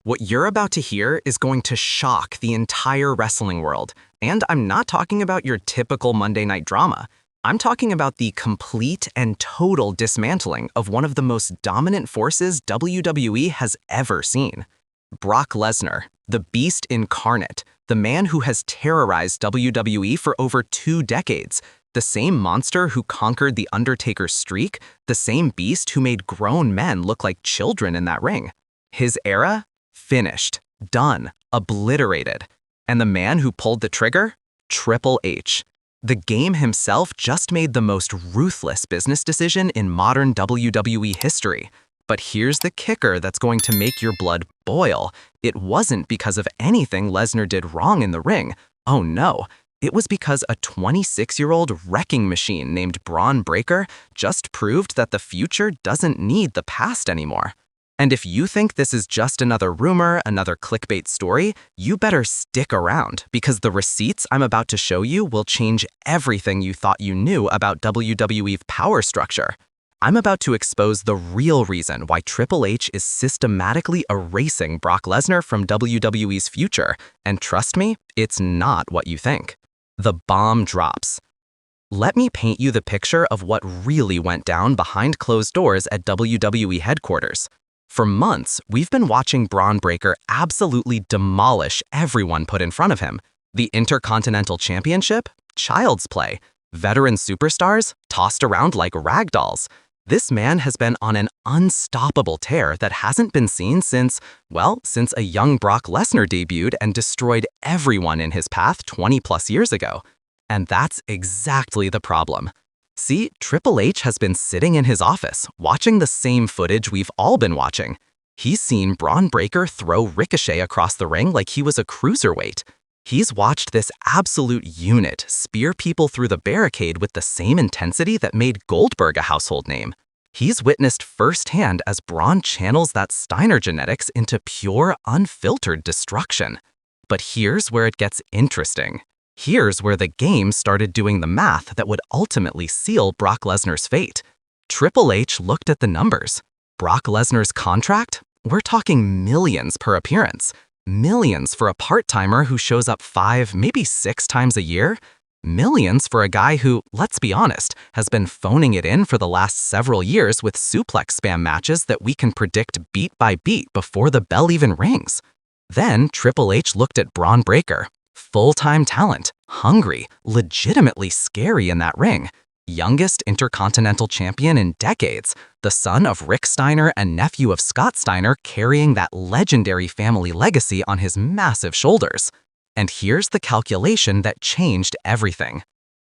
What you're about to hear is going to shock the entire wrestling world, and I'm not talking about your typical Monday night drama. I'm talking about the complete and total dismantling of one of the most dominant forces WWE has ever seen. Brock Lesnar, the Beast Incarnate, the man who has terrorized WWE for over 2 decades, the same monster who conquered the Undertaker's streak, the same beast who made grown men look like children in that ring. His era? Finished, done, obliterated. And the man who pulled the trigger? Triple H. The game himself just made the most ruthless business decision in modern WWE history. But here's the kicker that's going to make your blood boil. It wasn't because of anything Lesnar did wrong in the ring. Oh no. It was because a 26-year-old wrecking machine named Braun Breaker just proved that the future doesn't need the past anymore. And if you think this is just another rumor, another clickbait story, you better stick around, because the receipts I'm about to show you will change everything you thought you knew about WWE's power structure. I'm about to expose the real reason why Triple H is systematically erasing Brock Lesnar from WWE's future, and trust me, it's not what you think. The bomb drops. Let me paint you the picture of what really went down behind closed doors at WWE headquarters. For months, we've been watching Bron Breakker absolutely demolish everyone put in front of him. The Intercontinental Championship? Child's play. Veteran superstars? Tossed around like rag dolls. This man has been on an unstoppable tear that hasn't been seen since a young Brock Lesnar debuted and destroyed everyone in his path 20+ years ago. And that's exactly the problem. See, Triple H has been sitting in his office, watching the same footage we've all been watching. He's seen Bron Breakker throw Ricochet across the ring like he was a cruiserweight. He's watched this absolute unit spear people through the barricade with the same intensity that made Goldberg a household name. He's witnessed firsthand as Braun channels that Steiner genetics into pure, unfiltered destruction. But here's where it gets interesting. Here's where the game started doing the math that would ultimately seal Brock Lesnar's fate. Triple H looked at the numbers. Brock Lesnar's contract? We're talking millions per appearance. Millions for a part-timer who shows up 5, maybe 6 times a year. Millions for a guy who, let's be honest, has been phoning it in for the last several years with suplex spam matches that we can predict beat by beat before the bell even rings. Then Triple H looked at Bron Breakker. Full-time talent, hungry, legitimately scary in that ring. Youngest Intercontinental Champion in decades, the son of Rick Steiner and nephew of Scott Steiner, carrying that legendary family legacy on his massive shoulders. And here's the calculation that changed everything.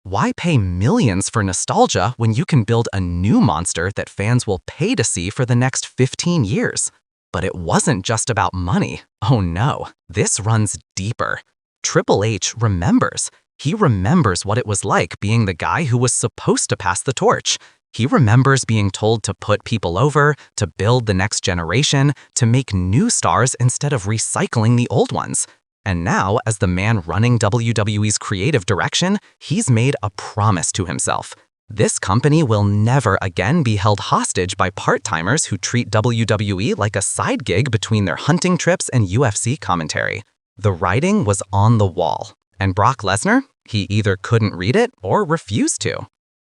Why pay millions for nostalgia when you can build a new monster that fans will pay to see for the next 15 years? But it wasn't just about money. Oh no, this runs deeper. Triple H remembers. He remembers what it was like being the guy who was supposed to pass the torch. He remembers being told to put people over, to build the next generation, to make new stars instead of recycling the old ones. And now, as the man running WWE's creative direction, he's made a promise to himself. This company will never again be held hostage by part-timers who treat WWE like a side gig between their hunting trips and UFC commentary. The writing was on the wall, and Brock Lesnar, he either couldn't read it or refused to.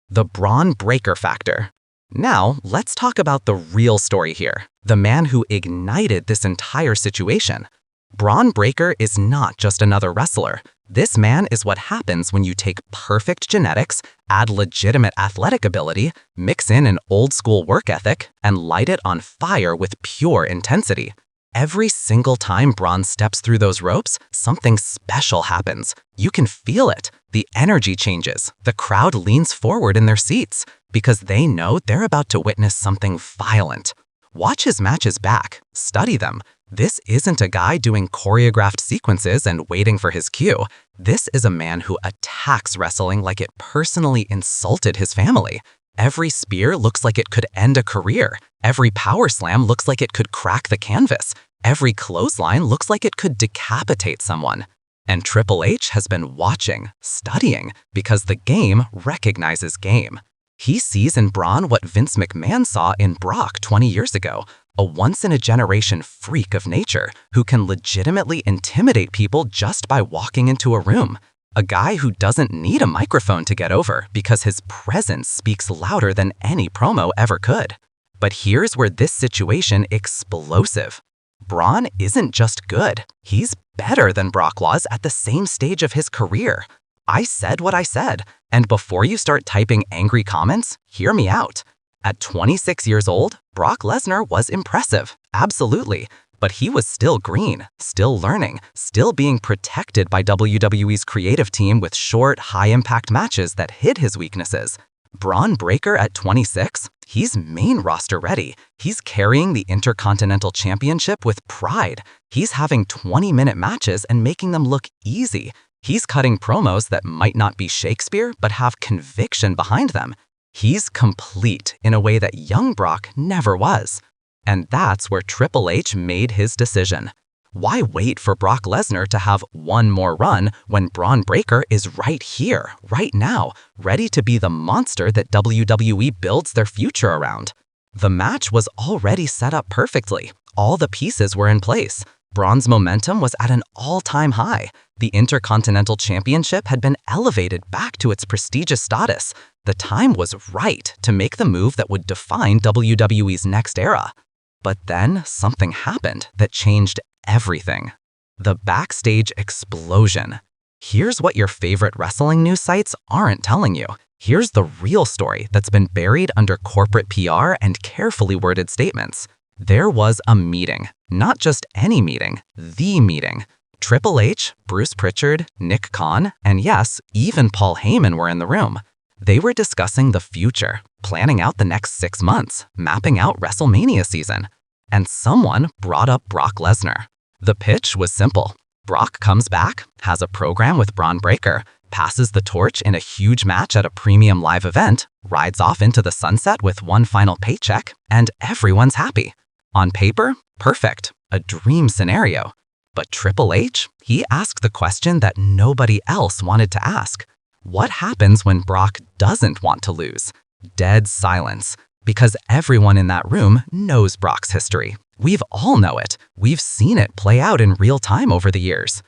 The Bron Breakker factor. Now, let's talk about the real story here, the man who ignited this entire situation. Bron Breakker is not just another wrestler. This man is what happens when you take perfect genetics, add legitimate athletic ability, mix in an old-school work ethic, and light it on fire with pure intensity. Every single time Braun steps through those ropes, something special happens. You can feel it. The energy changes. The crowd leans forward in their seats because they know they're about to witness something violent. Watch his matches back. Study them. This isn't a guy doing choreographed sequences and waiting for his cue. This is a man who attacks wrestling like it personally insulted his family. Every spear looks like it could end a career. Every power slam looks like it could crack the canvas. Every clothesline looks like it could decapitate someone. And Triple H has been watching, studying, because the game recognizes game. He sees in Braun what Vince McMahon saw in Brock 20 years ago, a once-in-a-generation freak of nature who can legitimately intimidate people just by walking into a room. A guy who doesn't need a microphone to get over because his presence speaks louder than any promo ever could. But here's where this situation explosive. Braun isn't just good, he's better than Brock was at the same stage of his career. I said what I said, and before you start typing angry comments, hear me out. At 26 years old, Brock Lesnar was impressive, absolutely, but he was still green, still learning, still being protected by WWE's creative team with short, high-impact matches that hid his weaknesses. Braun Breaker at 26, he's main roster ready. He's carrying the Intercontinental Championship with pride. He's having 20-minute matches and making them look easy. He's cutting promos that might not be Shakespeare, but have conviction behind them. He's complete in a way that young Brock never was. And that's where Triple H made his decision. Why wait for Brock Lesnar to have one more run when Bron Breakker is right here, right now, ready to be the monster that WWE builds their future around? The match was already set up perfectly. All the pieces were in place. Braun's momentum was at an all-time high. The Intercontinental Championship had been elevated back to its prestigious status. The time was right to make the move that would define WWE's next era. But then something happened that changed everything. The backstage explosion. Here's what your favorite wrestling news sites aren't telling you. Here's the real story that's been buried under corporate PR and carefully worded statements. There was a meeting, not just any meeting, the meeting. Triple H, Bruce Pritchard, Nick Khan, and yes, even Paul Heyman were in the room. They were discussing the future, planning out the next 6 months, mapping out WrestleMania season. And someone brought up Brock Lesnar. The pitch was simple. Brock comes back, has a program with Bron Breakker, passes the torch in a huge match at a premium live event, rides off into the sunset with one final paycheck, and everyone's happy. On paper, perfect, a dream scenario. But Triple H, he asked the question that nobody else wanted to ask. What happens when Brock doesn't want to lose? Dead silence. Because everyone in that room knows Brock's history. We've all know it. We've seen it play out in real time over the years.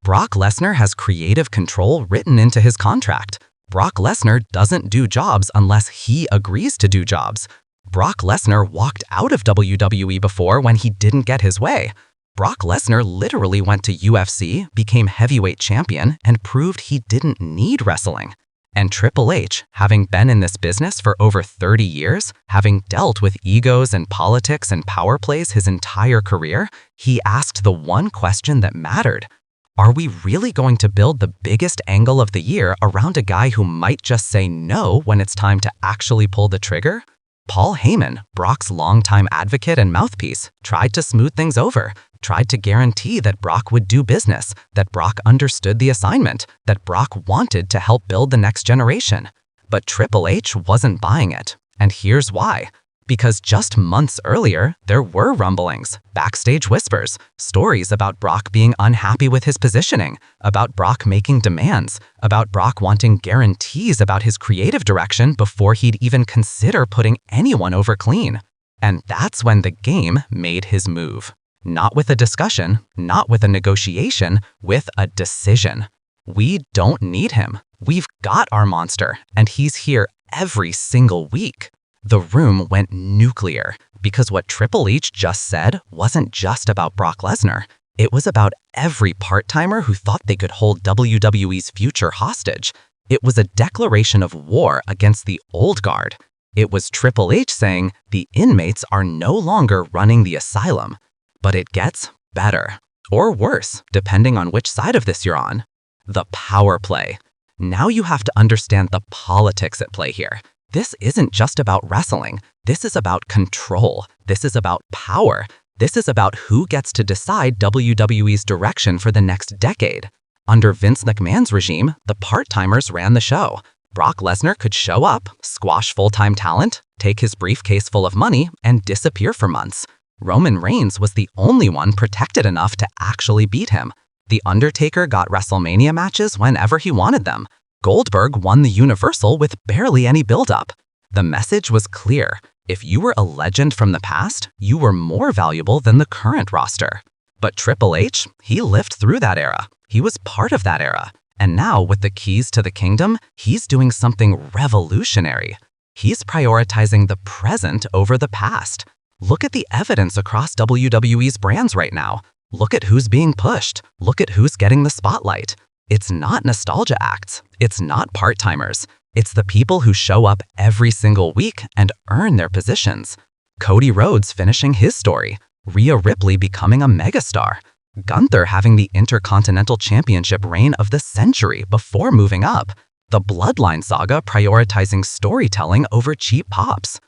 Brock Lesnar has creative control written into his contract. Brock Lesnar doesn't do jobs unless he agrees to do jobs. Brock Lesnar walked out of WWE before when he didn't get his way. Brock Lesnar literally went to UFC, became heavyweight champion, and proved he didn't need wrestling. And Triple H, having been in this business for over 30 years, having dealt with egos and politics and power plays his entire career, he asked the one question that mattered. Are we really going to build the biggest angle of the year around a guy who might just say no when it's time to actually pull the trigger? Paul Heyman, Brock's longtime advocate and mouthpiece, tried to smooth things over, tried to guarantee that Brock would do business, that Brock understood the assignment, that Brock wanted to help build the next generation. But Triple H wasn't buying it. And here's why. Because just months earlier, there were rumblings, backstage whispers, stories about Brock being unhappy with his positioning, about Brock making demands, about Brock wanting guarantees about his creative direction before he'd even consider putting anyone over clean. And that's when the game made his move. Not with a discussion, not with a negotiation, with a decision. We don't need him. We've got our monster, and he's here every single week. The room went nuclear because what Triple H just said wasn't just about Brock Lesnar. It was about every part-timer who thought they could hold WWE's future hostage. It was a declaration of war against the old guard. It was Triple H saying the inmates are no longer running the asylum. But it gets better, or worse, depending on which side of this you're on. The power play. Now you have to understand the politics at play here. This isn't just about wrestling. This is about control. This is about power. This is about who gets to decide WWE's direction for the next decade. Under Vince McMahon's regime, the part-timers ran the show. Brock Lesnar could show up, squash full-time talent, take his briefcase full of money, and disappear for months. Roman Reigns was the only one protected enough to actually beat him. The Undertaker got WrestleMania matches whenever he wanted them. Goldberg won the Universal with barely any build-up. The message was clear. If you were a legend from the past, you were more valuable than the current roster. But Triple H, he lived through that era. He was part of that era. And now, with the keys to the kingdom, he's doing something revolutionary. He's prioritizing the present over the past. Look at the evidence across WWE's brands right now. Look at who's being pushed. Look at who's getting the spotlight. It's not nostalgia acts. It's not part-timers. It's the people who show up every single week and earn their positions. Cody Rhodes finishing his story. Rhea Ripley becoming a megastar. Gunther having the Intercontinental Championship reign of the century before moving up. The Bloodline saga prioritizing storytelling over cheap pops.